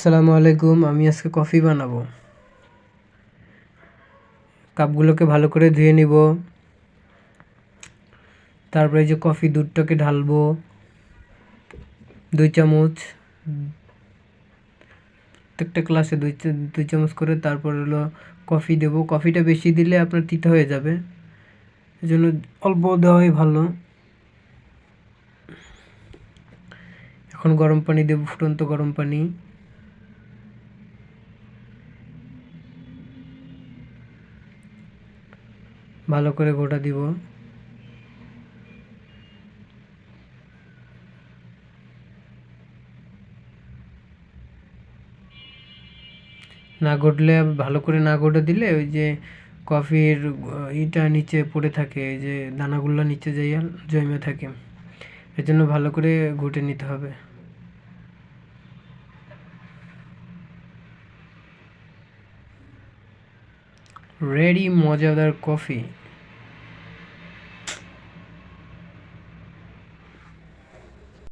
আসসালামু আলাইকুম। আমি আজকে কফি বানাবো। কাপগুলোকে ভালো করে ধুয়ে নিব। তারপরে এই যে কফি দুধটাকে ঢালবো 2 চামচ, প্রত্যেকটা গ্লাসে 2 চামচ করে। তারপর হলো কফি দেব। কফিটা বেশি দিলে আপনার তিতা হয়ে যাবে, এজন্য অল্প দেওয়াই ভালো। এখন গরম পানি দেব, ফুটন্ত গরম পানি। ভালো করে গোটা দিব। না ঘটলে, ভালো করে না ঘটে দিলে ওই যে কফির ইটা নিচে পড়ে থাকে, এই যে দানাগুলো নিচে যাইয়া জমে থাকে, এজন্য ভালো করে ঘুটে নিতে হবে। রেডি মজাদার কফি।